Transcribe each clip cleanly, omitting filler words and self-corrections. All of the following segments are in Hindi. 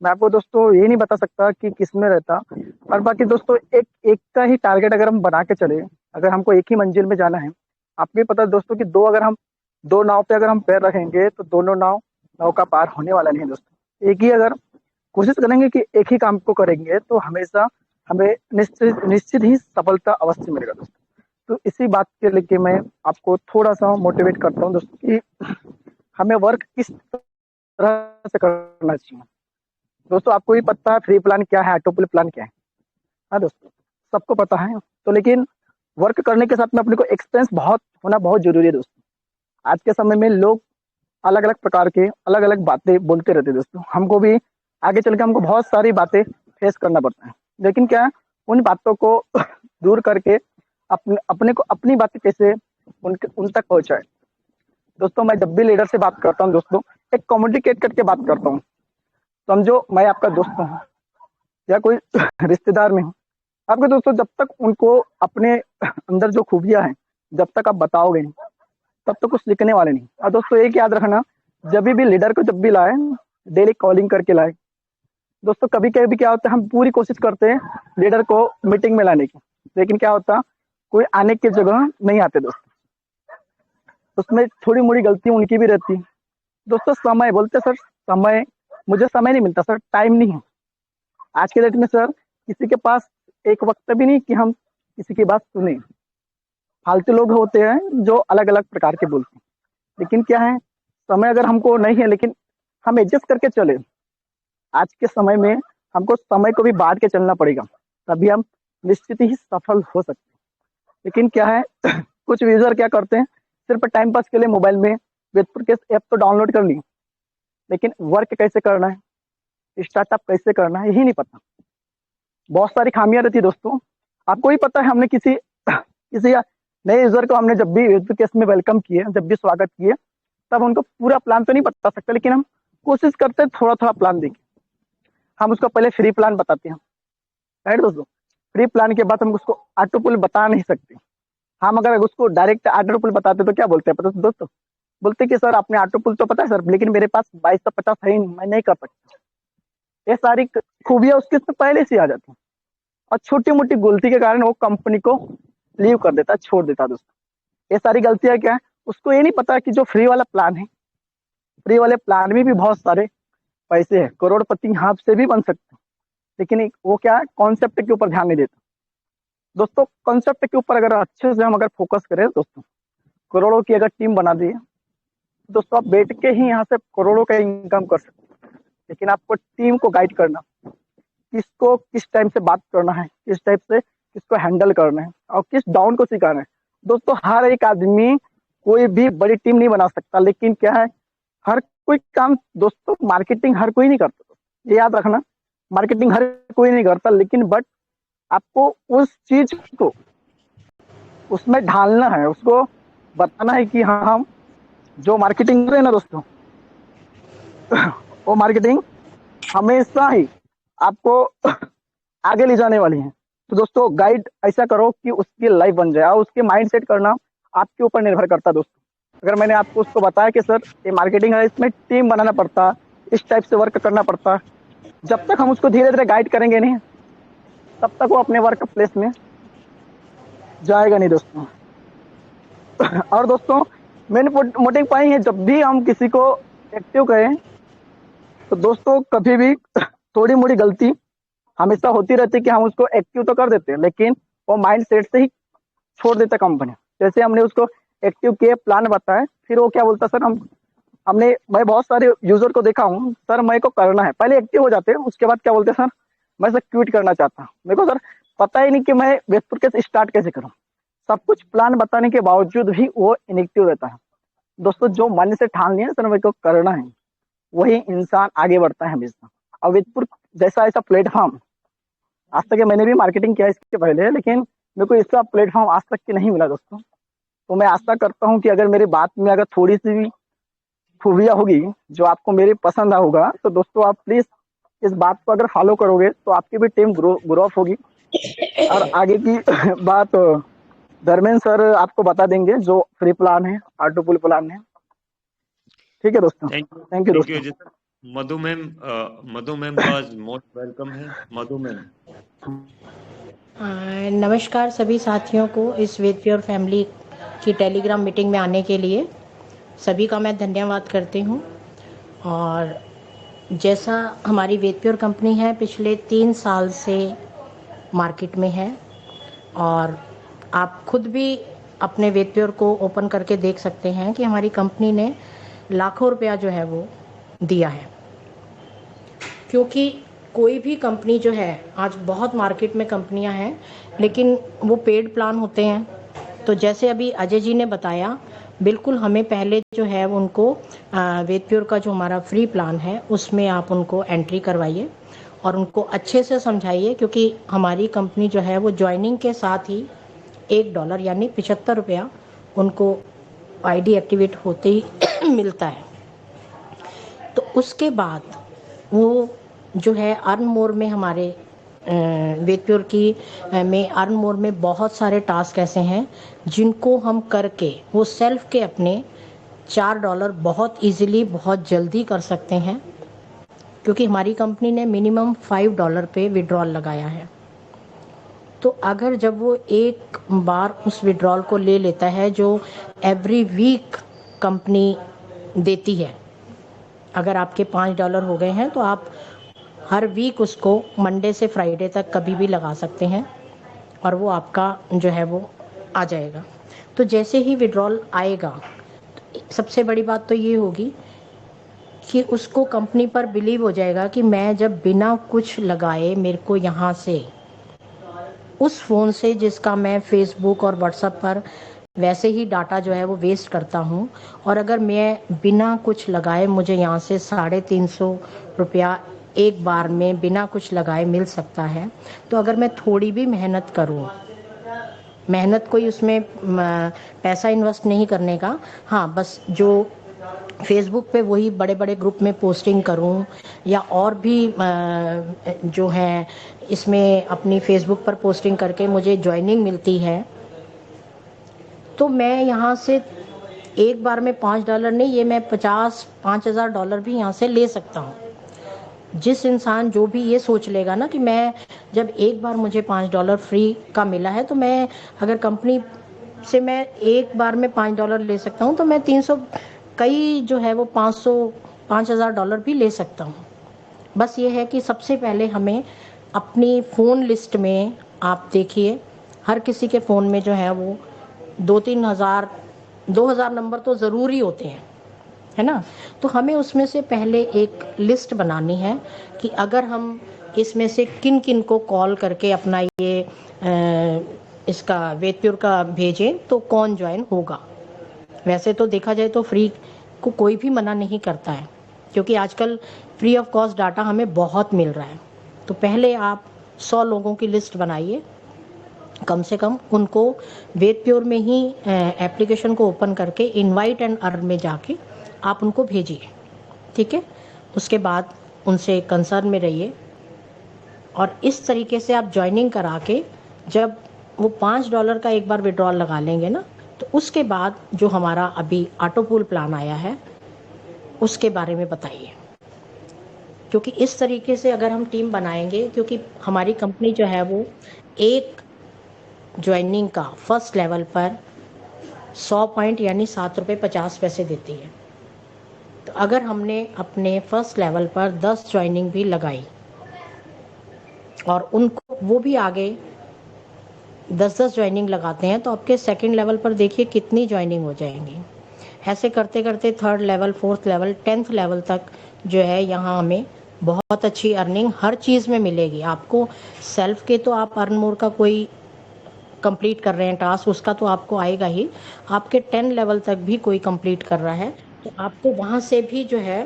मैं आपको दोस्तों ये नहीं बता सकता कि किस में रहता। और बाकी दोस्तों एक एक का ही टारगेट अगर हम बना के चले, अगर हमको एक ही मंजिल में जाना है, आपको भी पता है दोस्तों कि दो अगर हम दो नाव पे अगर हम पैर रखेंगे तो दोनों नाव नाव का पार होने वाला नहीं है दोस्तों। एक ही अगर कोशिश करेंगे कि एक ही काम को करेंगे तो हमेशा हमें निश्चित निश्चित ही सफलता अवश्य मिलेगा दोस्तों। तो इसी बात के लेके मैं आपको थोड़ा सा मोटिवेट करता हूँ दोस्तों कि हमें वर्क किस तरह से करना चाहिए। दोस्तों आपको भी पता है फ्री प्लान क्या है, ऑटो पुल प्लान क्या है। हाँ दोस्तों, सबको पता है। तो लेकिन वर्क करने के साथ में अपने को एक्सपीरियंस बहुत होना बहुत जरूरी है दोस्तों। आज के समय में लोग अलग अलग प्रकार के अलग अलग बातें बोलते रहते हैं दोस्तों। हमको भी आगे चल के हमको बहुत सारी बातें फेस करना पड़ता है, लेकिन क्या है, उन बातों को दूर करके अपने अपने को अपनी बातें कैसे उन तक पहुंचाए। दोस्तों मैं जब भी लीडर से बात करता हूँ दोस्तों, एक कम्युनिकेट करके बात करता हूँ। समझो मैं आपका दोस्त हूँ या कोई रिश्तेदार में हूँ, आपके दोस्तों जब तक उनको अपने अंदर जो खूबियां हैं जब तक आप बताओगे नहीं, तब तो कुछ लिखने वाले नहीं। और दोस्तों एक याद रखना, जब भी लीडर को जब भी लाए, डेली कॉलिंग करके लाए। दोस्तों कभी कभी क्या होता है, हम पूरी कोशिश करते हैं लीडर को मीटिंग में लाने की, लेकिन क्या होता, कोई आने की जगह नहीं आते दोस्तों। उसमें थोड़ी मोड़ी गलती उनकी भी रहती है दोस्तों। समय बोलते सर, समय मुझे समय नहीं मिलता सर, टाइम नहीं है। आज के डेट में सर किसी के पास एक वक्त भी नहीं कि हम किसी की बात सुने। फालतू लोग होते हैं जो अलग अलग प्रकार के बोलते हैं, लेकिन क्या है, समय अगर हमको नहीं है लेकिन हम एडजस्ट करके चले। आज के समय में हमको समय को भी बांट के चलना पड़ेगा, तभी हम निश्चित ही सफल हो सकते हैं। लेकिन क्या है कुछ यूजर क्या करते हैं, सिर्फ टाइम पास के लिए मोबाइल में वेदपुर के ऐप तो डाउनलोड कर ली, लेकिन वर्क कैसे करना है, स्टार्टअप कैसे करना है, यही नहीं पता। बहुत सारी खामियां रहती है दोस्तों। आपको ही पता है, हमने किसी किसी नए यूजर को हमने जब भी वेदपुर केस में वेलकम किए, जब भी स्वागत किए, तब उनको पूरा प्लान तो नहीं बता सकते, लेकिन हम कोशिश करते हैं थोड़ा थोड़ा प्लान देखें। हम उसको पहले फ्री प्लान बताते हैं, राइट दोस्तों। फ्री प्लान के बाद हम उसको ऑटो पुल बता नहीं सकते। हम अगर उसको डायरेक्ट ऑटो पुल बताते तो क्या बोलते हैं पता है दोस्तों, बोलते कि सर आपने ऑटो पुल तो पता है सर, लेकिन मेरे पास 2250 है ही नहीं, मैं नहीं कर सकता। ये सारी खूबियां उसके इसमें पहले से आ जाती हैं, और छोटी मोटी गलती के कारण वो कंपनी को लीव कर देता है, छोड़ देता है दोस्तों। ये सारी गलतियां क्या है, उसको ये नहीं पता कि जो फ्री वाला प्लान है, फ्री वाले प्लान में भी बहुत सारे पैसे है, करोड़पति यहाँ से भी बन सकते हैं। लेकिन वो क्या है, कॉन्सेप्ट के ऊपर ध्यान नहीं देता दोस्तों। कॉन्सेप्ट के ऊपर अगर अच्छे से हम अगर फोकस करें दोस्तों, करोड़ों की अगर टीम बना दी दोस्तों, आप बैठ के ही यहाँ से करोड़ों का इनकम कर सकते हैं। लेकिन आपको टीम को गाइड करना, किसको किस टाइम से बात करना है, किस टाइप से किसको हैंडल करना है, और किस डाउन को सिखाना है। दोस्तों हर एक आदमी कोई भी बड़ी टीम नहीं बना सकता, लेकिन क्या है, हर कोई काम दोस्तों मार्केटिंग हर कोई नहीं करता, ये याद रखना। मार्केटिंग हर कोई नहीं करता, लेकिन बट आपको उस चीज को उसमें ढालना है, उसको बताना है कि हाँ हम जो मार्केटिंग कर रहे हैं ना दोस्तों, वो मार्केटिंग हमेशा ही आपको आगे ले जाने वाली है। तो दोस्तों गाइड ऐसा करो कि उसकी लाइफ बन जाए, और उसके माइंड सेट करना आपके ऊपर निर्भर करता है दोस्तों। अगर मैंने आपको उसको बताया कि सर ये मार्केटिंग है, इसमें टीम बनाना पड़ता, इस टाइप से वर्क करना पड़ता, जब तक हम उसको धीरे धीरे गाइड करेंगे नहीं, तब तक वो अपने वर्क प्लेस में जाएगा नहीं दोस्तों। और दोस्तों मैंने मोटिव पाई है, जब भी हम किसी को एक्टिव करें तो दोस्तों कभी भी थोड़ी मोड़ी गलती हमेशा होती रहती है कि हम उसको एक्टिव तो कर देते हैं, लेकिन वो माइंड सेट से ही छोड़ देता कंपनी। जैसे हमने उसको एक्टिव किए, प्लान बताए, फिर वो क्या बोलता, सर मैं बहुत सारे यूजर को देखा हूँ सर, मेरे को करना है, पहले एक्टिव हो जाते हैं, उसके बाद क्या बोलते हैं, सर मैं सर क्विट करना चाहता हूँ, मेरे को सर पता ही नहीं कि मैं वेदपुर कैसे स्टार्ट कैसे करूँ। सब कुछ प्लान बताने के बावजूद भी वो इनएक्टिव रहता है दोस्तों। जो मन से ठान लिया सर मेरे को करना है, वही इंसान आगे बढ़ता है हमेशा। और वेदपुर जैसा ऐसा प्लेटफॉर्म, आज तक मैंने भी मार्केटिंग किया इसके पहले, लेकिन मेरे को इसका प्लेटफॉर्म आज तक के नहीं मिला दोस्तों। तो मैं आशा करता हूँ कि अगर मेरी बात में अगर थोड़ी सी भी खूबियां होगी जो आपको मेरी पसंद होगा, तो दोस्तों आप प्लीज इस बात को अगर फॉलो करोगे तो आपकी भी टीम ग्रो अप होगी। और आगे की बात धर्मेंद्र सर आपको बता देंगे, जो फ्री प्लान है, ऑटो पुल प्लान है। ठीक है दोस्तों, thank you thank you Ajay दोस्तों। सर। मधु मैम, मधु मैम का मोस्ट वेलकम है। मधु मैम। नमस्कार सभी साथियों को इस वेद प्योर फैमिली की टेलीग्राम मीटिंग में आने के लिए सभी का मैं धन्यवाद करती हूँ। और जैसा हमारी वेद प्योर कंपनी है पिछले 3 साल से मार्केट में है, और आप खुद भी अपने वेद प्योर को ओपन करके देख सकते हैं कि हमारी कंपनी ने लाखों रुपया जो है वो दिया है। क्योंकि कोई भी कंपनी जो है, आज बहुत मार्केट में कंपनियां हैं लेकिन वो पेड प्लान होते हैं। तो जैसे अभी अजय जी ने बताया, बिल्कुल हमें पहले जो है वो उनको वेद प्योर का जो हमारा फ्री प्लान है उसमें आप उनको एंट्री करवाइए और उनको अच्छे से समझाइए, क्योंकि हमारी कंपनी जो है वो ज्वाइनिंग के साथ ही $1 यानी 75 रुपया उनको आईडी एक्टिवेट होते ही मिलता है। तो उसके बाद वो जो है अर्न मोर में हमारे वेद प्योर की में अर्न मोर में बहुत सारे टास्क ऐसे हैं जिनको हम करके वो सेल्फ के अपने $4 बहुत इजीली बहुत जल्दी कर सकते हैं, क्योंकि हमारी कंपनी ने मिनिमम $5 पे विड्रॉल लगाया है। तो अगर जब वो एक बार उस विड्रॉल को ले लेता है जो एवरी वीक कंपनी देती है, अगर आपके $5 हो गए हैं तो आप हर वीक उसको मंडे से फ्राइडे तक कभी भी लगा सकते हैं और वो आपका जो है वो आ जाएगा। तो जैसे ही विड्रॉल आएगा, सबसे बड़ी बात तो ये होगी कि उसको कंपनी पर बिलीव हो जाएगा कि मैं जब बिना कुछ लगाए मेरे को यहाँ से उस फ़ोन से जिसका मैं फेसबुक और व्हाट्सएप पर वैसे ही डाटा जो है वो वेस्ट करता हूँ, और अगर मैं बिना कुछ लगाए मुझे यहाँ से 350 रुपया एक बार में बिना कुछ लगाए मिल सकता है, तो अगर मैं थोड़ी भी मेहनत करूँ, मेहनत कोई उसमें पैसा इन्वेस्ट नहीं करने का, हाँ बस जो फेसबुक पे वही बड़े बड़े ग्रुप में पोस्टिंग करूं या और भी जो है इसमें अपनी फेसबुक पर पोस्टिंग करके मुझे ज्वाइनिंग मिलती है, तो मैं यहाँ से एक बार में $5 नहीं, ये मैं 50-5,000 डॉलर भी यहाँ से ले सकता हूँ। जिस इंसान जो भी ये सोच लेगा ना कि मैं जब एक बार मुझे $5 फ्री का मिला है, तो मैं अगर कंपनी से मैं एक बार में $5 ले सकता हूँ, तो मैं 300 कई जो है वो 5,000 डॉलर भी ले सकता हूँ। बस ये है कि सबसे पहले हमें अपनी फ़ोन लिस्ट में आप देखिए, हर किसी के फ़ोन में जो है वो 2-3 हज़ार 2,000 नंबर तो ज़रूरी होते हैं, है ना। तो हमें उसमें से पहले एक लिस्ट बनानी है कि अगर हम इसमें से किन किन को कॉल करके अपना ये इसका वेद प्योर का भेजें तो कौन ज्वाइन होगा। वैसे तो देखा जाए तो फ्री को कोई भी मना नहीं करता है, क्योंकि आजकल फ्री ऑफ कॉस्ट डाटा हमें बहुत मिल रहा है। तो पहले आप 100 लोगों की लिस्ट बनाइए, कम से कम उनको वेद प्योर में ही एप्लीकेशन को ओपन करके इनवाइट एंड अर्न में जाके आप उनको भेजिए, ठीक है। उसके बाद उनसे कंसर्न में रहिए और इस तरीके से आप ज्वाइनिंग करा के जब वो $5 का एक बार विड्रॉल लगा लेंगे ना, तो उसके बाद जो हमारा अभी ऑटो पूल प्लान आया है उसके बारे में बताइए। क्योंकि इस तरीके से अगर हम टीम बनाएंगे, क्योंकि हमारी कंपनी जो है वो एक ज्वाइनिंग का फर्स्ट लेवल पर 100 पॉइंट यानी $7.50 देती है। तो अगर हमने अपने फर्स्ट लेवल पर 10 ज्वाइनिंग भी लगाई और उनको वो भी आगे 10-10 ज्वाइनिंग लगाते हैं, तो आपके सेकंड लेवल पर देखिए कितनी ज्वाइनिंग हो जाएंगी। ऐसे करते करते third level, fourth level, 10th level तक जो है यहाँ हमें बहुत अच्छी अर्निंग हर चीज़ में मिलेगी। आपको सेल्फ के तो आप अर्न मोर का कोई कंप्लीट कर रहे हैं टास्क, उसका तो आपको आएगा ही। आपके 10 लेवल तक भी कोई कंप्लीट कर रहा है तो आपको वहाँ से भी जो है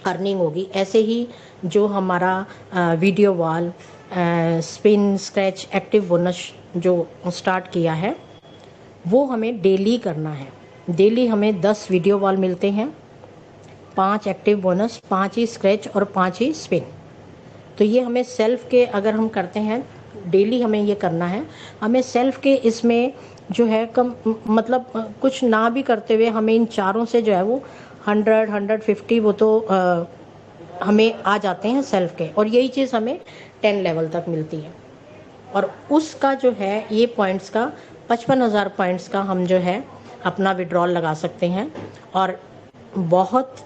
अर्निंग होगी। ऐसे ही जो हमारा video wall, spin, scratch, active bonus जो स्टार्ट किया है वो हमें डेली करना है। डेली हमें 10 वीडियो वॉल मिलते हैं, 5 एक्टिव बोनस, 5 ही स्क्रैच और 5 ही स्पिन। तो ये हमें सेल्फ के अगर हम करते हैं डेली हमें ये करना है। हमें सेल्फ के इसमें जो है कम मतलब कुछ ना भी करते हुए हमें इन चारों से जो है वो 100, 150 वो तो हमें आ जाते हैं सेल्फ के, और यही चीज़ हमें 10 लेवल तक मिलती है। और उसका जो है ये पॉइंट्स का 55,000 पॉइंट्स का हम जो है अपना विड्रॉल लगा सकते हैं। और बहुत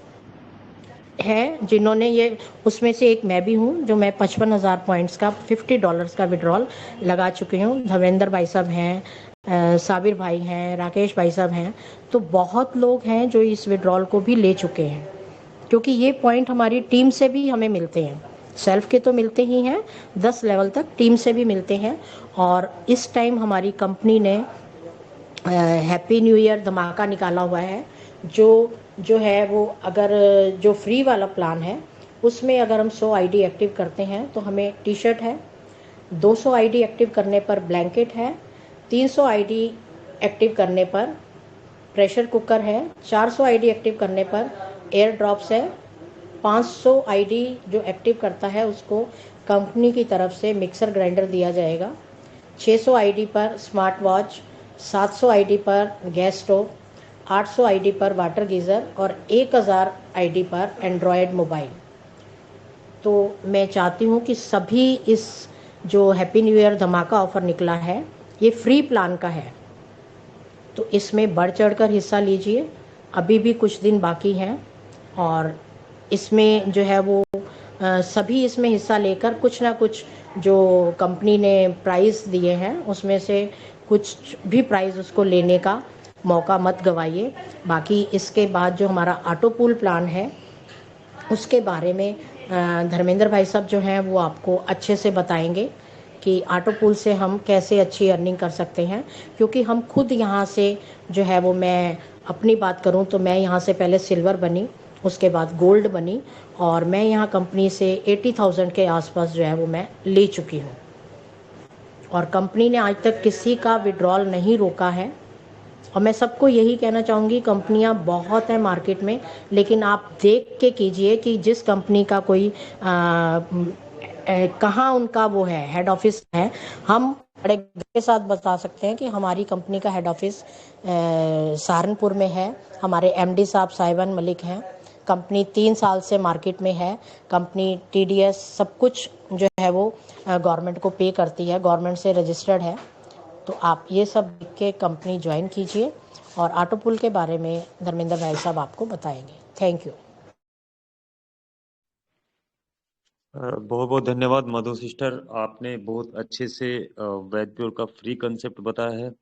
है जिन्होंने ये, उसमें से एक मैं भी हूँ जो मैं 55,000 पॉइंट्स का $50 का विड्रॉल लगा चुकी हूँ। धर्मेंद्र भाई साहब हैं, साबिर भाई हैं, राकेश भाई साहब हैं, तो बहुत लोग हैं जो इस विड्रॉल को भी ले चुके हैं, क्योंकि ये पॉइंट हमारी टीम से भी हमें मिलते हैं। सेल्फ के तो मिलते ही हैं, 10 लेवल तक टीम से भी मिलते हैं। और इस टाइम हमारी कंपनी ने हैप्पी न्यू ईयर धमाका निकाला हुआ है, जो है वो, अगर जो फ्री वाला प्लान है उसमें अगर हम 100 आईडी एक्टिव करते हैं तो हमें टी शर्ट है, 200 आईडी एक्टिव करने पर ब्लैंकेट है, 300 आईडी एक्टिव करने पर प्रेशर कुकर है, 400 आईडी एक्टिव करने पर एयर ड्रॉप्स है, 500 आईडी जो एक्टिव करता है उसको कंपनी की तरफ से मिक्सर ग्राइंडर दिया जाएगा, 600 आईडी पर स्मार्ट वॉच, 700 आईडी पर गैस स्टोव, 800 आईडी पर वाटर गीज़र और 1000 आईडी पर एंड्रॉयड मोबाइल। तो मैं चाहती हूँ कि सभी इस जो हैप्पी न्यू ईयर धमाका ऑफ़र निकला है ये फ्री प्लान का है, तो इसमें बढ़ चढ़कर हिस्सा लीजिए। अभी भी कुछ दिन बाकी हैं और इसमें जो है वो सभी इसमें हिस्सा लेकर कुछ ना कुछ जो कंपनी ने प्राइज़ दिए हैं उसमें से कुछ भी प्राइज़ उसको लेने का मौका मत गवाइए। बाकी इसके बाद जो हमारा ऑटो पूल प्लान है उसके बारे में धर्मेंद्र भाई साहब जो हैं वो आपको अच्छे से बताएंगे कि ऑटो पूल से हम कैसे अच्छी अर्निंग कर सकते हैं, क्योंकि हम खुद यहाँ से जो है वो, मैं अपनी बात करूँ तो मैं यहाँ से पहले सिल्वर बनी, उसके बाद गोल्ड बनी, और मैं यहाँ कंपनी से 80,000 के आसपास जो है वो मैं ले चुकी हूँ। और कंपनी ने आज तक किसी का विड्रॉल नहीं रोका है। और मैं सबको यही कहना चाहूँगी, कंपनियां बहुत हैं मार्केट में, लेकिन आप देख के कीजिए कि जिस कंपनी का कोई कहाँ उनका वो है हेड ऑफिस है। हम बड़े गर्व के साथ बता सकते हैं कि हमारी कंपनी का हेड ऑफिस सहारनपुर में है। हमारे एमडी साहब साइवन मलिक हैं। कंपनी 3 साल से मार्केट में है। कंपनी टीडीएस सब कुछ जो है वो गवर्नमेंट को पे करती है, गवर्नमेंट से रजिस्टर्ड है। तो आप ये सब देख के कंपनी ज्वाइन कीजिए, और ऑटो पूल के बारे में धर्मेंद्र भाई साहब आपको बताएंगे। Thank you. बहुत बहुत धन्यवाद मधु सिस्टर, आपने बहुत अच्छे से वेज प्योर का फ्री कंसेप्ट बताया है।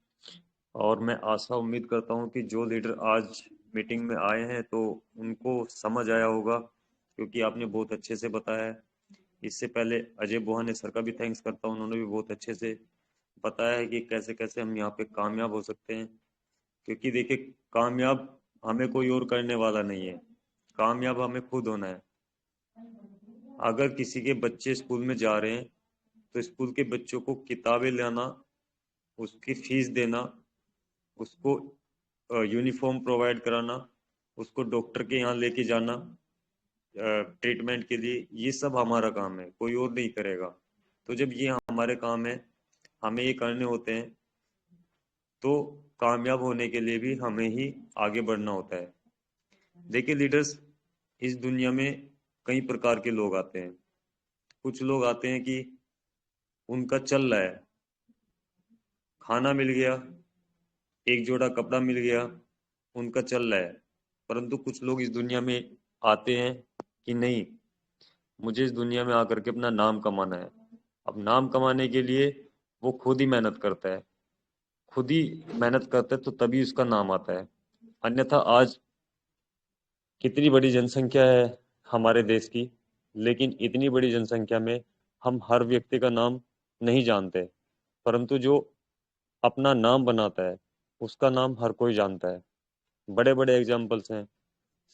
और मैं आशा उम्मीद करता हूं कि जो लीडर आज मीटिंग में आए हैं तो उनको समझ आया होगा, क्योंकि आपने बहुत अच्छे से बताया है। इससे पहले अजय बोहाने सर का भी थैंक्स करता हूं, उन्होंने भी बहुत अच्छे से बताया है कि कैसे कैसे हम यहाँ पे कामयाब हो सकते हैं। क्योंकि देखिए, कामयाब हमें कोई और करने वाला नहीं है, कामयाब हमें खुद होना है। अगर किसी के बच्चे स्कूल में जा रहे हैं तो स्कूल के बच्चों को किताबें लाना, उसकी फीस देना, उसको यूनिफॉर्म प्रोवाइड कराना, उसको डॉक्टर के यहाँ लेके जाना ट्रीटमेंट के लिए, ये सब हमारा काम है, कोई और नहीं करेगा। तो जब ये हमारे काम है, हमें ये करने होते हैं, तो कामयाब होने के लिए भी हमें ही आगे बढ़ना होता है। देखिए लीडर्स, इस दुनिया में कई प्रकार के लोग आते हैं। कुछ लोग आते हैं कि उनका चल रहा है, खाना मिल गया, एक जोड़ा कपड़ा मिल गया, उनका चल रहा है। परंतु कुछ लोग इस दुनिया में आते हैं कि नहीं, मुझे इस दुनिया में आकर के अपना नाम कमाना है। अब नाम कमाने के लिए वो खुद ही मेहनत करता है, खुद ही मेहनत करता है, तो तभी उसका नाम आता है। अन्यथा आज कितनी बड़ी जनसंख्या है हमारे देश की, लेकिन इतनी बड़ी जनसंख्या में हम हर व्यक्ति का नाम नहीं जानते, परंतु जो अपना नाम बनाता है उसका नाम हर कोई जानता है। बड़े बड़े एग्जाम्पल्स हैं,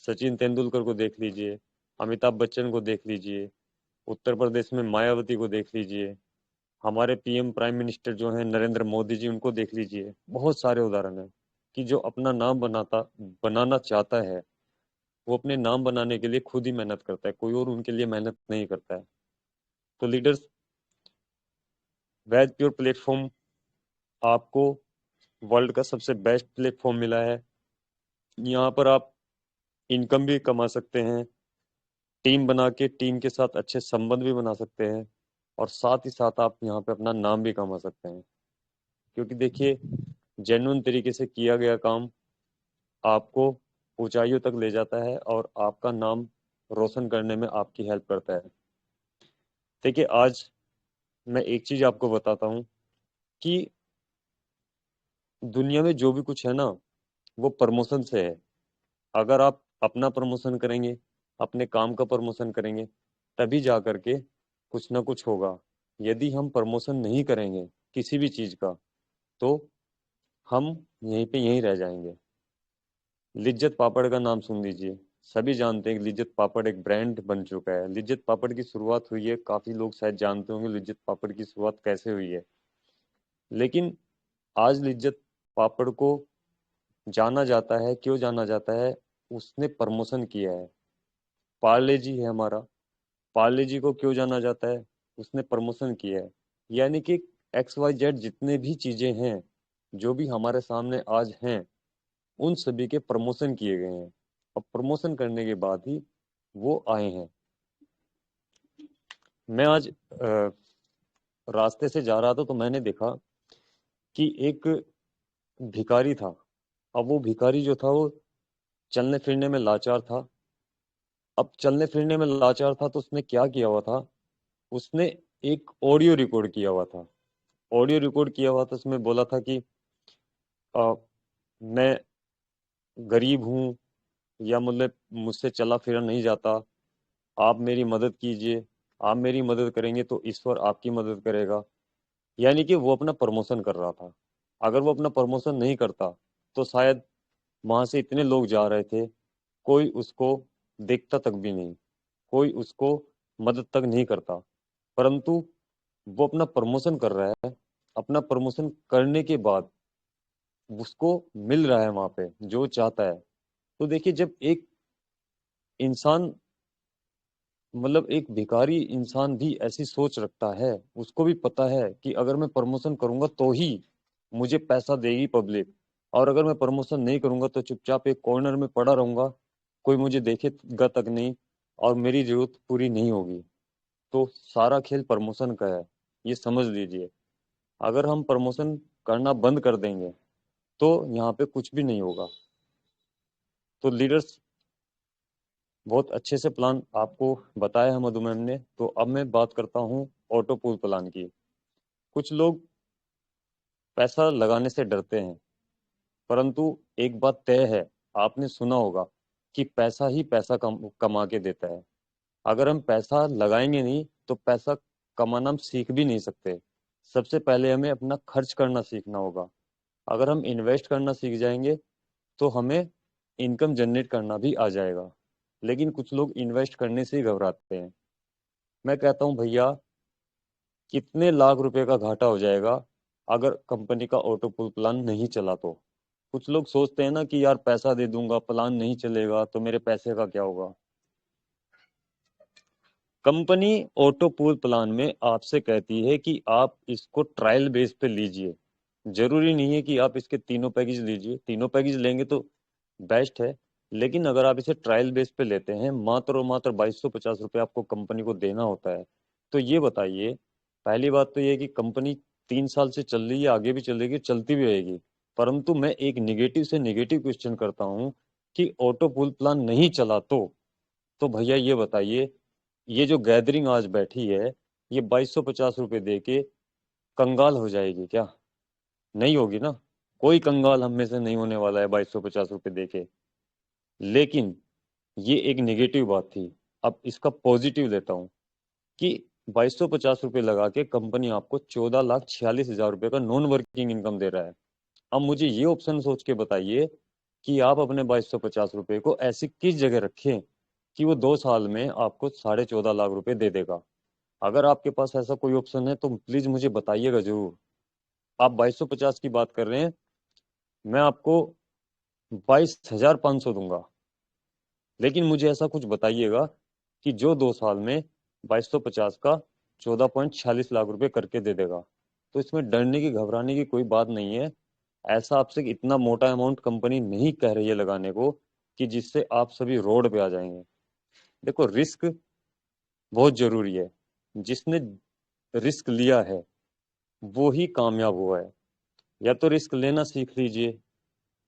सचिन तेंदुलकर को देख लीजिए, अमिताभ बच्चन को देख लीजिए, उत्तर प्रदेश में मायावती को देख लीजिए, हमारे पीएम प्राइम मिनिस्टर जो हैं नरेंद्र मोदी जी, उनको देख लीजिए। बहुत सारे उदाहरण हैं कि जो अपना नाम बनाना चाहता है वो अपने नाम बनाने के लिए खुद ही मेहनत करता है, कोई और उनके लिए मेहनत नहीं करता है। तो लीडर्स, वेज प्योर प्लेटफॉर्म आपको वर्ल्ड का सबसे बेस्ट प्लेटफॉर्म मिला है। यहाँ पर आप इनकम भी कमा सकते हैं, टीम बना के टीम के साथ अच्छे संबंध भी बना सकते हैं, और साथ ही साथ आप यहाँ पे अपना नाम भी कमा सकते हैं। क्योंकि देखिए, जेन्युइन तरीके से किया गया काम आपको ऊंचाइयों तक ले जाता है और आपका नाम रोशन करने में आपकी हेल्प करता है। देखिए, आज मैं एक चीज आपको बताता हूँ कि दुनिया में जो भी कुछ है ना, वो प्रमोशन से है। अगर आप अपना प्रमोशन करेंगे, अपने काम का प्रमोशन करेंगे, तभी जा करके कुछ ना कुछ होगा। यदि हम प्रमोशन नहीं करेंगे किसी भी चीज का, तो हम यहीं पे यहीं रह जाएंगे। लिज्जत पापड़ का नाम सुन लीजिए। सभी जानते हैं कि लिज्जत पापड़ एक ब्रांड बन चुका है। लिज्जत पापड़ की शुरुआत हुई है, काफी लोग शायद जानते होंगे लिज्जत पापड़ की शुरुआत कैसे हुई है। लेकिन आज लिज्जत पापड़ को जाना जाता है, क्यों जाना जाता है? उसने प्रमोशन किया है। पार्ले जी है हमारा, पार्ले जी को क्यों जाना जाता है? उसने प्रमोशन किया है। यानी कि XYZ जितने भी चीजें हैं, जो भी हमारे सामने आज हैं, उन सभी के प्रमोशन किए गए हैं, और प्रमोशन करने के बाद ही वो आए हैं। मैं आज रास्ते से जा रहा था तो मैंने देखा कि एक भिखारी था। अब वो भिखारी जो था, वो चलने फिरने में लाचार था। अब चलने फिरने में लाचार था तो उसने क्या किया हुआ था? उसने एक ऑडियो रिकॉर्ड किया हुआ था। ऑडियो रिकॉर्ड किया हुआ था, उसमें बोला था कि मैं गरीब हूँ, या मतलब मुझसे चला फिरा नहीं जाता, आप मेरी मदद कीजिए। आप मेरी मदद करेंगे तो ईश्वर आपकी मदद करेगा। यानी कि वो अपना प्रमोशन कर रहा था। अगर वो अपना प्रमोशन नहीं करता तो शायद वहां से इतने लोग जा रहे थे, कोई उसको देखता तक भी नहीं, कोई उसको मदद तक नहीं करता। परंतु वो अपना प्रमोशन कर रहा है। अपना प्रमोशन करने के बाद उसको मिल रहा है वहां पे जो चाहता है। तो देखिए, जब एक इंसान, मतलब एक भिखारी इंसान भी ऐसी सोच रखता है, उसको भी पता है कि अगर मैं प्रमोशन करूंगा तो ही मुझे पैसा देगी पब्लिक, और अगर मैं प्रमोशन नहीं करूंगा तो चुपचाप एक कॉर्नर में पड़ा रहूंगा, कोई मुझे देखेगा तक नहीं, और मेरी जरूरत पूरी नहीं होगी। तो सारा खेल प्रमोशन का है, ये समझ लीजिए। अगर हम प्रमोशन करना बंद कर देंगे तो यहाँ पे कुछ भी नहीं होगा। तो लीडर्स, बहुत अच्छे से प्लान आपको बताया है मधु मैम ने। तो अब मैं बात करता हूँ ऑटो पूल प्लान की। कुछ लोग पैसा लगाने से डरते हैं, परंतु एक बात तय है, आपने सुना होगा कि पैसा ही पैसा कमा के देता है। अगर हम पैसा लगाएंगे नहीं तो पैसा कमाना हम सीख भी नहीं सकते। सबसे पहले हमें अपना खर्च करना सीखना होगा। अगर हम इन्वेस्ट करना सीख जाएंगे तो हमें इनकम जनरेट करना भी आ जाएगा। लेकिन कुछ लोग इन्वेस्ट करने से ही घबराते हैं। मैं कहता हूँ भैया, कितने लाख रुपए का घाटा हो जाएगा अगर कंपनी का ऑटो पुल प्लान नहीं चला तो? कुछ लोग सोचते हैं ना कि यार पैसा दे दूंगा, प्लान नहीं चलेगा तो मेरे पैसे का क्या होगा। कंपनी ऑटो पूल प्लान में आपसे कहती है कि आप इसको ट्रायल बेस पे लीजिए। जरूरी नहीं है कि आप इसके तीनों पैकेज लीजिए, तीनों पैकेज लेंगे तो बेस्ट है। लेकिन अगर आप इसे ट्रायल बेस पे लेते हैं, मात्र और मात्र 2250 रुपये आपको कंपनी को देना होता है। तो ये बताइए, पहली बात तो ये है कि कंपनी 3 साल से चल रही है, आगे भी चलेगी, चलती भी रहेगी। परंतु मैं एक निगेटिव से निगेटिव क्वेश्चन करता हूँ कि ऑटो पूल प्लान नहीं चला तो भैया ये बताइए, ये जो गैदरिंग आज बैठी है, ये 2250 रुपये दे के कंगाल हो जाएगी क्या? नहीं होगी ना। कोई कंगाल हम में से नहीं होने वाला है 2250 रुपये दे के। लेकिन ये एक नेगेटिव बात थी। अब इसका पॉजिटिव लेता हूँ कि 2250 रुपये लगा के कंपनी आपको 14,46,000 रुपये का नॉन वर्किंग इनकम दे रहा है। अब मुझे ये ऑप्शन सोच के बताइए कि आप अपने 2250 रुपये को ऐसी किस जगह रखें कि वो 2 साल में आपको 14.5 लाख रुपए दे देगा। अगर आपके पास ऐसा कोई ऑप्शन है तो प्लीज मुझे बताइएगा जरूर। आप 2250 की बात कर रहे हैं, मैं आपको 22,500 दूंगा। लेकिन मुझे ऐसा कुछ बताइएगा कि जो 2 साल में 2250 का 14.46 लाख रुपए करके दे देगा। तो इसमें डरने की घबराने की कोई बात नहीं है। ऐसा आपसे इतना मोटा अमाउंट कंपनी नहीं कह रही है लगाने को कि जिससे आप सभी रोड पे आ जाएंगे। देखो, रिस्क बहुत जरूरी है। जिसने रिस्क लिया है वो ही कामयाब हुआ है। या तो रिस्क लेना सीख लीजिए,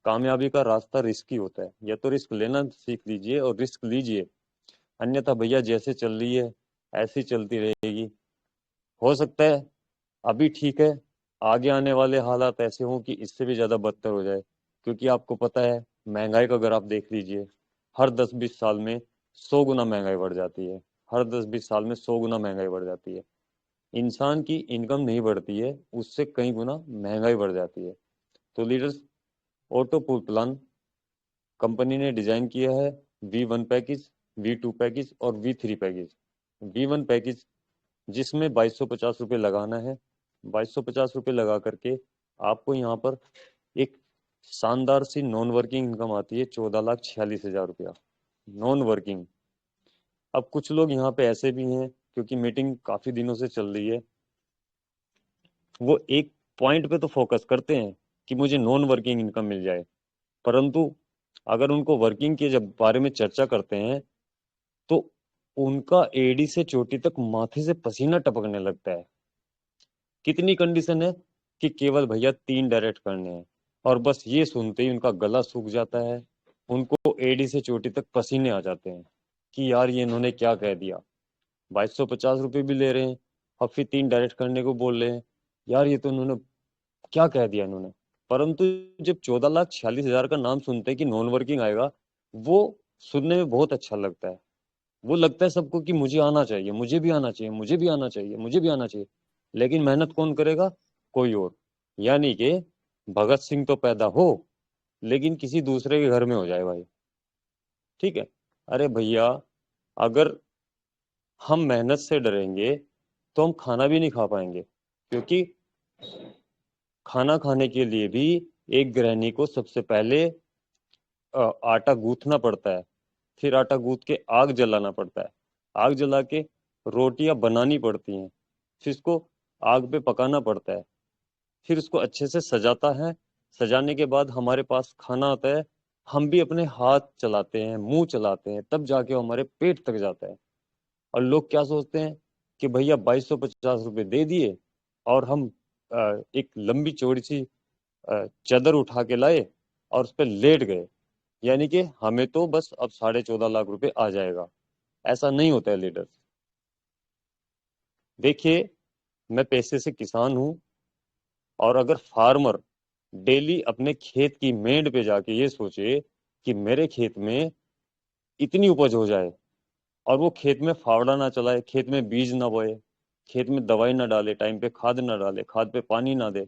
कामयाबी का रास्ता रिस्क ही होता है। या तो रिस्क लेना सीख लीजिए और रिस्क लीजिए, अन्यथा भैया जैसे चल रही है ऐसी चलती रहेगी। हो सकता है अभी ठीक है, आगे आने वाले हालात ऐसे हों कि इससे भी ज्यादा बदतर हो जाए। क्योंकि आपको पता है, महंगाई को अगर आप देख लीजिए, हर 10-20 साल में 100 गुना महंगाई बढ़ जाती है। हर 10-20 साल में 100 गुना महंगाई बढ़ जाती है। इंसान की इनकम नहीं बढ़ती है, उससे कई गुना महंगाई बढ़ जाती है। तो leaders, auto pool plan company ने डिजाइन किया है V1 पैकेज, V2 पैकेज और V3 पैकेज। V1 पैकेज जिसमें 2250 रुपये लगाना है। 2250 रुपये लगा करके आपको यहाँ पर एक शानदार सी नॉन वर्किंग इनकम आती है, 14,46,000 रुपया नॉन वर्किंग। अब कुछ लोग यहाँ पे ऐसे भी हैं, क्योंकि मीटिंग काफी दिनों से चल रही है, वो एक पॉइंट पे तो फोकस करते हैं कि मुझे नॉन वर्किंग इनकम मिल जाए, परंतु अगर उनको वर्किंग के जब बारे में चर्चा करते हैं तो उनका एडी से चोटी तक माथे से पसीना टपकने लगता है। कितनी कंडीशन है कि केवल भैया 3 डायरेक्ट करने हैं, और बस ये सुनते ही उनका गला सूख जाता है। उनको एडी से चोटी तक पसीने आ जाते हैं कि यार ये इन्होंने क्या कह दिया। 2250 रुपये भी ले रहे हैं और फिर 3 डायरेक्ट करने को बोल रहे हैं, यार ये तो इन्होंने क्या कह दिया इन्होंने। परंतु जब 14,46,000 का नाम सुनते हैं कि नॉन वर्किंग आएगा, वो सुनने में बहुत अच्छा लगता है। वो लगता है सबको कि मुझे आना चाहिए, मुझे भी आना चाहिए, मुझे भी आना चाहिए, मुझे भी आना चाहिए। लेकिन मेहनत कौन करेगा? कोई और। यानी कि भगत सिंह तो पैदा हो, लेकिन किसी दूसरे के घर में हो जाए भाई। ठीक है? अरे भैया, अगर हम मेहनत से डरेंगे तो हम खाना भी नहीं खा पाएंगे। क्योंकि खाना खाने के लिए भी एक गृहिणी को सबसे पहले आटा गूंथना पड़ता है, फिर आटा गूंथ के आग जलाना पड़ता है, आग जला के रोटियां बनानी पड़ती हैं, फिर इसको आग पे पकाना पड़ता है, फिर उसको अच्छे से सजाता है। सजाने के बाद हमारे पास खाना आता है, हम भी अपने हाथ चलाते हैं, मुंह चलाते हैं, तब जाके वो हमारे पेट तक जाता है। और लोग क्या सोचते हैं कि भैया 2250 रुपये दे दिए और हम एक लंबी चौड़ी सी चादर उठा के लाए और उस पर लेट गए, यानी कि हमें तो बस अब 14.5 लाख रुपए आ जाएगा। ऐसा नहीं होता है लीडर। देखिए, मैं पेशे से किसान हूं, और अगर फार्मर डेली अपने खेत की मेंढ पे जाके ये सोचे कि मेरे खेत में इतनी उपज हो जाए, और वो खेत में फावड़ा ना चलाए, खेत में बीज ना बोए, खेत में दवाई ना डाले, टाइम पे खाद ना डाले, खाद पे पानी ना दे,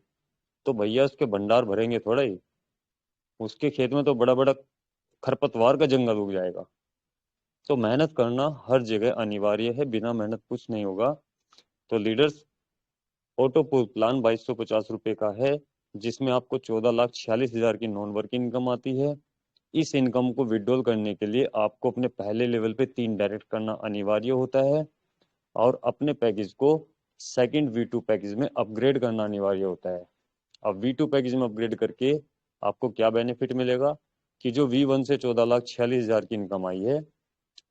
तो भैया उसके भंडार भरेंगे थोड़ा ही। उसके खेत में तो बड़ा बड़ा खरपतवार का जंगल उग जाएगा। तो मेहनत करना हर जगह अनिवार्य है, बिना मेहनत कुछ नहीं होगा। तो लीडर्स, ऑटो पूल प्लान 2250 रुपये का है, जिसमें आपको 14,46,000 की नॉन वर्किंग इनकम आती है। इस इनकम को विड्रॉल करने के लिए आपको अपने पहले लेवल पे 3 डायरेक्ट करना अनिवार्य होता है, और अपने पैकेज को सेकंड V2 पैकेज में अपग्रेड करना अनिवार्य होता है। अब V2 पैकेज में अपग्रेड करके आपको क्या बेनिफिट मिलेगा कि जो V1 से 14,46,000 की इनकम आई है,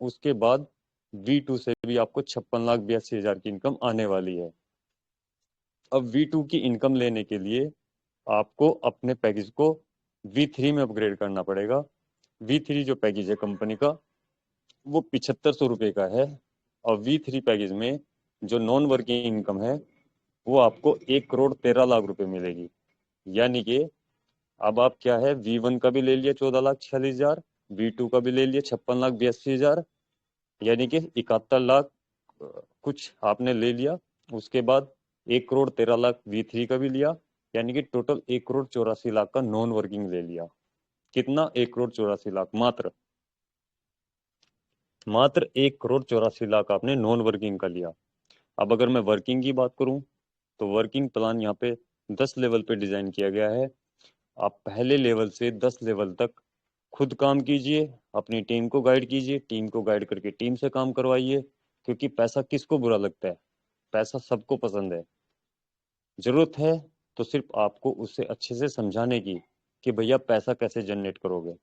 उसके बाद V2 से भी आपको 56,82,000 की इनकम आने वाली है। अब V2 की इनकम लेने के लिए आपको अपने पैकेज को V3 में अपग्रेड करना पड़ेगा। V3 जो पैकेज है कंपनी का, वो 7500 रुपये का है, और V3 पैकेज में जो नॉन वर्किंग इनकम है वो आपको 1,13,00,000 रुपये मिलेगी। यानी कि अब आप क्या है, V1 का भी ले लिया 14,46,000, V2 का भी ले लिया 56,82,000, यानी कि 71 लाख कुछ आपने ले लिया। उसके बाद 1,13,00,000 V3 का भी लिया, यानी कि टोटल 1,84,00,000 का नॉन वर्किंग ले लिया। कितना? 1,84,00,000 मात्र। मात्र 1,84,00,000 आपने नॉन वर्किंग का लिया। अब अगर मैं वर्किंग की बात करूं, तो वर्किंग प्लान यहाँ पे 10 लेवल पे डिजाइन किया गया है। आप पहले लेवल से 10 लेवल तक खुद काम कीजिए, अपनी टीम को गाइड कीजिए, टीम को गाइड करके टीम से काम करवाइए। क्योंकि पैसा किसको बुरा लगता है? पैसा सबको पसंद है। जरूरत है तो सिर्फ आपको उससे अच्छे से समझाने की कि भैया पैसा कैसे जनरेट करोगे।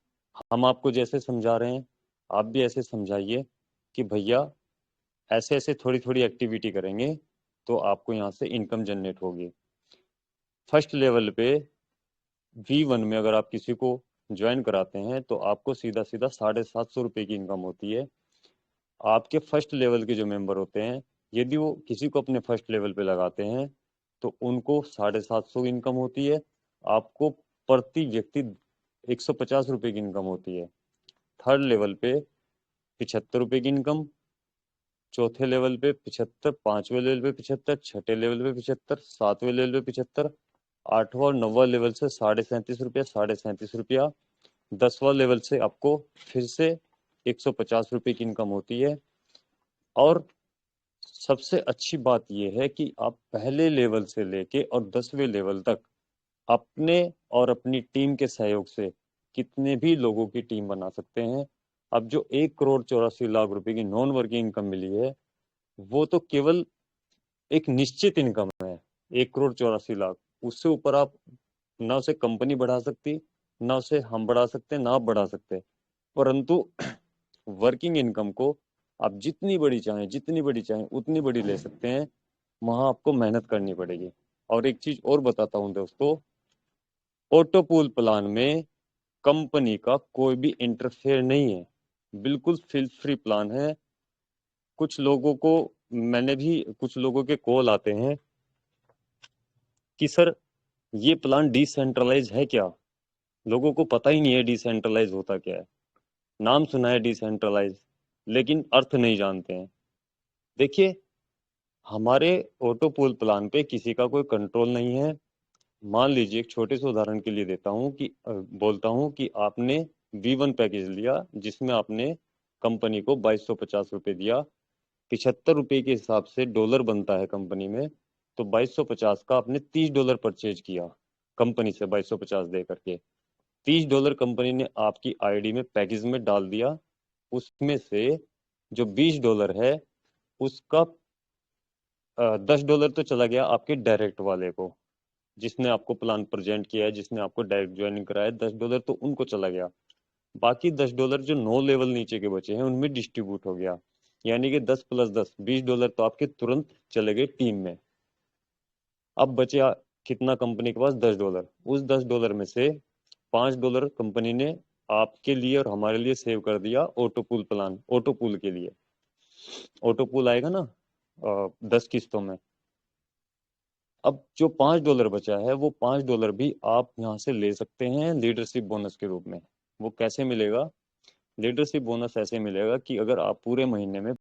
हम आपको जैसे समझा रहे हैं, आप भी ऐसे समझाइए कि भैया ऐसे ऐसे थोड़ी थोड़ी एक्टिविटी करेंगे तो आपको यहाँ से इनकम जनरेट होगी। फर्स्ट लेवल पे V1 में अगर आप किसी को ज्वाइन कराते हैं तो आपको सीधा सीधा 750 रुपये की इनकम होती है। आपके फर्स्ट लेवल के जो मेंबर होते हैं, यदि वो किसी को अपने फर्स्ट लेवल पे लगाते हैं तो उनको 750 इनकम होती है। आपको प्रति व्यक्ति 150 रुपये की इनकम होती है। थर्ड लेवल पे 75 रुपये की इनकम, चौथे लेवल पे 75, पांचवें लेवल पे 75, छठे लेवल पे 75, सातवें लेवल पे 75, आठवां और नौवां लेवल से 37.5 रुपया, 37.5 रुपया। 10वां लेवल से आपको फिर से 150 रुपये की इनकम होती है। और सबसे अच्छी बात यह है कि आप पहले लेवल से लेके और 10वें लेवल तक अपने और अपनी टीम के सहयोग से कितने भी लोगों की टीम बना सकते हैं। अब जो 1,84,00,000 रुपए की नॉन वर्किंग इनकम मिली है वो तो केवल एक निश्चित इनकम है, 1,84,00,000। उससे ऊपर आप ना उसे कंपनी बढ़ा सकती, ना उसे हम बढ़ा सकते, ना आप बढ़ा सकते। परंतु वर्किंग इनकम को आप जितनी बड़ी चाहें उतनी बड़ी ले सकते हैं। वहां आपको मेहनत करनी पड़ेगी। और एक चीज और बताता हूं दोस्तों, ऑटो पूल प्लान में कंपनी का कोई भी इंटरफेयर नहीं है, बिल्कुल फ्री प्लान है। कुछ लोगों को कुछ लोगों के कॉल आते हैं कि सर ये प्लान डिसेंट्रलाइज है क्या? लोगों को पता ही नहीं है डिसेंट्रलाइज होता क्या है। नाम सुना है डिसेंट्रलाइज, लेकिन अर्थ नहीं जानते हैं। देखिए, हमारे ऑटो पूल प्लान पे किसी का कोई कंट्रोल नहीं है। मान लीजिए, एक छोटे से उदाहरण के लिए देता हूँ कि बोलता हूँ कि आपने V1 पैकेज लिया जिसमें आपने कंपनी को 2250 रुपये दिया। 75 रुपये के हिसाब से डॉलर बनता है कंपनी में, तो 2250 का आपने $30 परचेज किया कंपनी से 2250 दे करके। $30 कंपनी ने आपकी आईडी में पैकेज में डाल दिया। उसमें से जो $20 है उसका $10 तो चला गया आपके डायरेक्ट वाले को, जिसने आपको प्लान प्रेजेंट किया है, जिसने आपको डायरेक्ट ज्वाइनिंग कराया, $10 तो उनको चला गया। बाकी $10 जो 9 लेवल नीचे के बचे हैं उनमें डिस्ट्रीब्यूट हो गया। यानी कि 10 + 10 $20 तो आपके तुरंत चले गए टीम में। अब बचे कितना कंपनी के पास? $10। उस $10 में से $5 कंपनी ने आपके लिए और हमारे लिए सेव कर दिया auto pool plan, auto pool के लिए। ऑटो पूल आएगा ना 10 किस्तों में। अब जो $5 बचा है वो $5 भी आप यहाँ से ले सकते हैं लीडरशिप बोनस के रूप में। वो कैसे मिलेगा? लीडरशिप बोनस ऐसे मिलेगा कि अगर आप पूरे महीने में